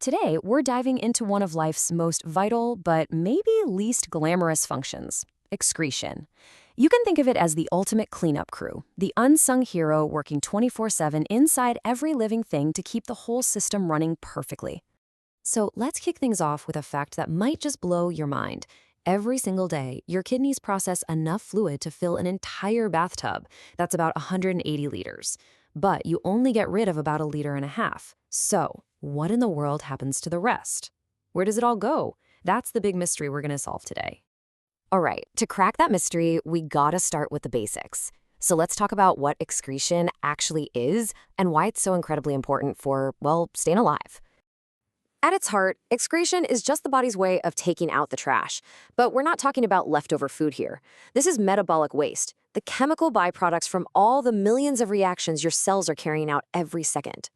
Today, we're diving into one of life's most vital but maybe least glamorous functions, excretion. You can think of it as the ultimate cleanup crew, the unsung hero working 24/7 inside every living thing to keep the whole system running perfectly. So let's kick things off with a fact that might just blow your mind. Every single day, your kidneys process enough fluid to fill an entire bathtub. That's about 180 liters. But you only get rid of about 1.5 liters. So, what in the world happens to the rest? Where does it all go? That's the big mystery we're going to solve today. All right, to crack that mystery, we gotta start with the basics. So let's talk about what excretion actually is and why it's so incredibly important for, well, staying alive. At its heart, excretion is just the body's way of taking out the trash. But we're not talking about leftover food here. This is metabolic waste, the chemical byproducts from all the millions of reactions your cells are carrying out every second.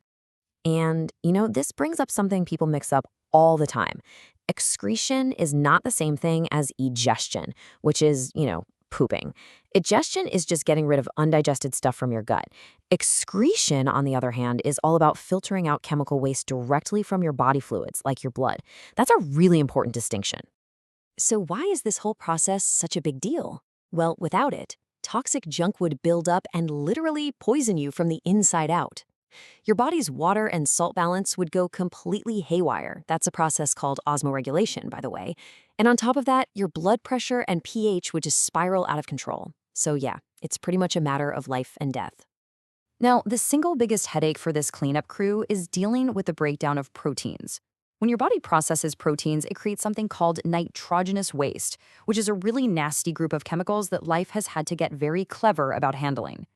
And, this brings up something people mix up all the time. Excretion is not the same thing as egestion, which is, pooping. Egestion is just getting rid of undigested stuff from your gut. Excretion, on the other hand, is all about filtering out chemical waste directly from your body fluids, like your blood. That's a really important distinction. So why is this whole process such a big deal? Well, without it, toxic junk would build up and literally poison you from the inside out. Your body's water and salt balance would go completely haywire. That's a process called osmoregulation, by the way. And on top of that, your blood pressure and pH would just spiral out of control. So yeah, it's pretty much a matter of life and death. Now, the single biggest headache for this cleanup crew is dealing with the breakdown of proteins. When your body processes proteins, it creates something called nitrogenous waste, which is a really nasty group of chemicals that life has had to get very clever about handling.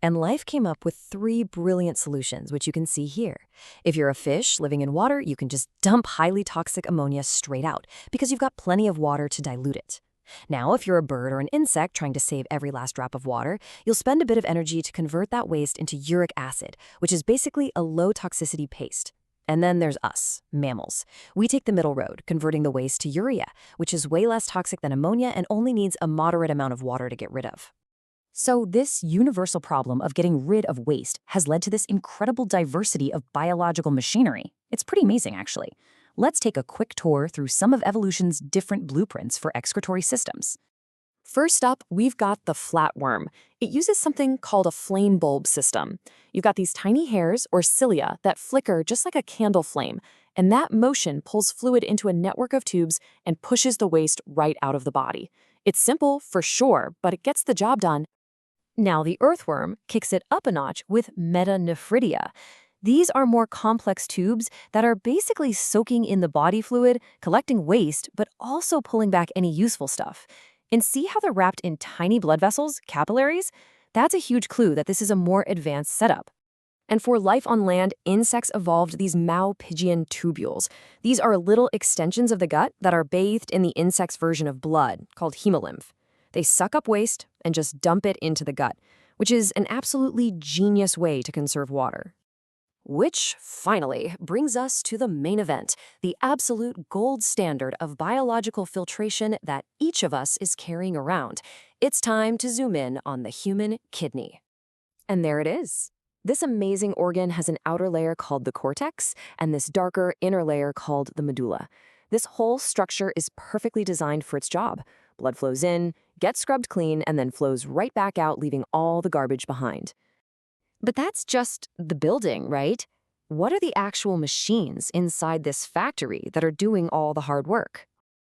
And life came up with 3 brilliant solutions, which you can see here. If you're a fish living in water, you can just dump highly toxic ammonia straight out because you've got plenty of water to dilute it. Now, if you're a bird or an insect trying to save every last drop of water, you'll spend a bit of energy to convert that waste into uric acid, which is basically a low-toxicity paste. And then there's us, mammals. We take the middle road, converting the waste to urea, which is way less toxic than ammonia and only needs a moderate amount of water to get rid of. So this universal problem of getting rid of waste has led to this incredible diversity of biological machinery. It's pretty amazing, actually. Let's take a quick tour through some of evolution's different blueprints for excretory systems. First up, we've got the flatworm. It uses something called a flame bulb system. You've got these tiny hairs, or cilia, that flicker just like a candle flame, and that motion pulls fluid into a network of tubes and pushes the waste right out of the body. It's simple, for sure, but it gets the job done. Now, the earthworm kicks it up a notch with metanephridia. These are more complex tubes that are basically soaking in the body fluid, collecting waste, but also pulling back any useful stuff. And see how they're wrapped in tiny blood vessels, capillaries? That's a huge clue that this is a more advanced setup. And for life on land, insects evolved these Malpighian tubules. These are little extensions of the gut that are bathed in the insect's version of blood, called hemolymph. They suck up waste and just dump it into the gut, which is an absolutely genius way to conserve water. Which, finally, brings us to the main event, the absolute gold standard of biological filtration that each of us is carrying around. It's time to zoom in on the human kidney. And there it is. This amazing organ has an outer layer called the cortex and this darker inner layer called the medulla. This whole structure is perfectly designed for its job. Blood flows in, gets scrubbed clean, and then flows right back out, leaving all the garbage behind. But that's just the building, right? What are the actual machines inside this factory that are doing all the hard work?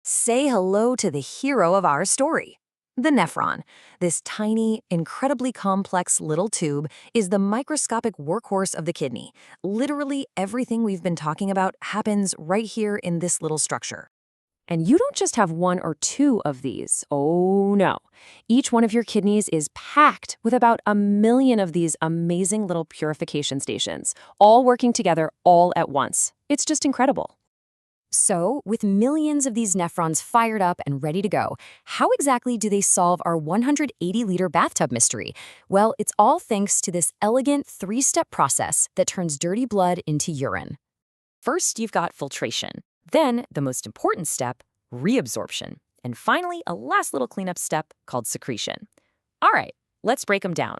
Say hello to the hero of our story. The nephron. This tiny, incredibly complex little tube is the microscopic workhorse of the kidney. Literally everything we've been talking about happens right here in this little structure. And you don't just have 1 or 2 of these. Oh no. Each one of your kidneys is packed with about 1 million of these amazing little purification stations, all working together all at once. It's just incredible. So, with millions of these nephrons fired up and ready to go, how exactly do they solve our 180-liter bathtub mystery? Well, it's all thanks to this elegant 3-step process that turns dirty blood into urine. First, you've got filtration. Then, the most important step, reabsorption. And finally, a last little cleanup step called secretion. All right, let's break them down.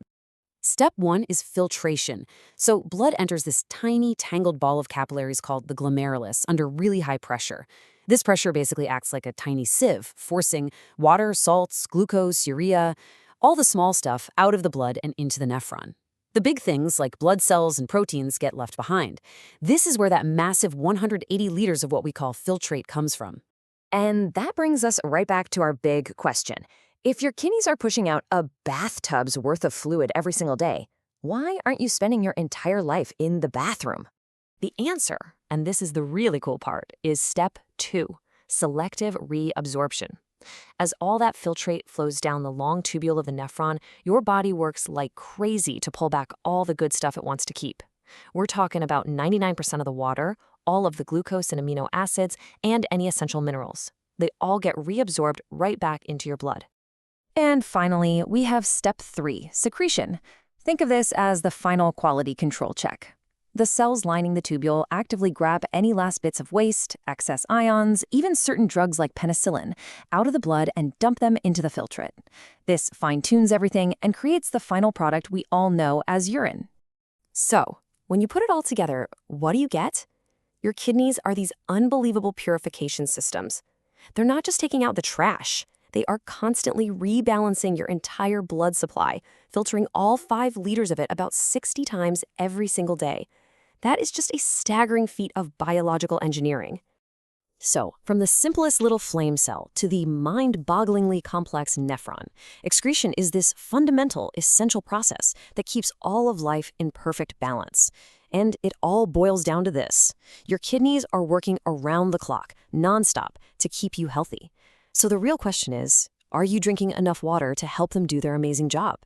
Step 1 is filtration. So blood enters this tiny, tangled ball of capillaries called the glomerulus under really high pressure. This pressure basically acts like a tiny sieve, forcing water, salts, glucose, urea, all the small stuff out of the blood and into the nephron. The big things like blood cells and proteins get left behind. This is where that massive 180 liters of what we call filtrate comes from. And that brings us right back to our big question. If your kidneys are pushing out a bathtub's worth of fluid every single day, why aren't you spending your entire life in the bathroom? The answer, and this is the really cool part, is step 2, selective reabsorption. As all that filtrate flows down the long tubule of the nephron, your body works like crazy to pull back all the good stuff it wants to keep. We're talking about 99% of the water, all of the glucose and amino acids, and any essential minerals. They all get reabsorbed right back into your blood. And finally, we have step 3, secretion. Think of this as the final quality control check. The cells lining the tubule actively grab any last bits of waste, excess ions, even certain drugs like penicillin, out of the blood and dump them into the filtrate. This fine-tunes everything and creates the final product we all know as urine. So, when you put it all together, what do you get? Your kidneys are these unbelievable purification systems. They're not just taking out the trash. They are constantly rebalancing your entire blood supply, filtering all 5 liters of it about 60 times every single day. That is just a staggering feat of biological engineering. So, from the simplest little flame cell to the mind-bogglingly complex nephron, excretion is this fundamental, essential process that keeps all of life in perfect balance. And it all boils down to this. Your kidneys are working around the clock, nonstop, to keep you healthy. So the real question is, are you drinking enough water to help them do their amazing job?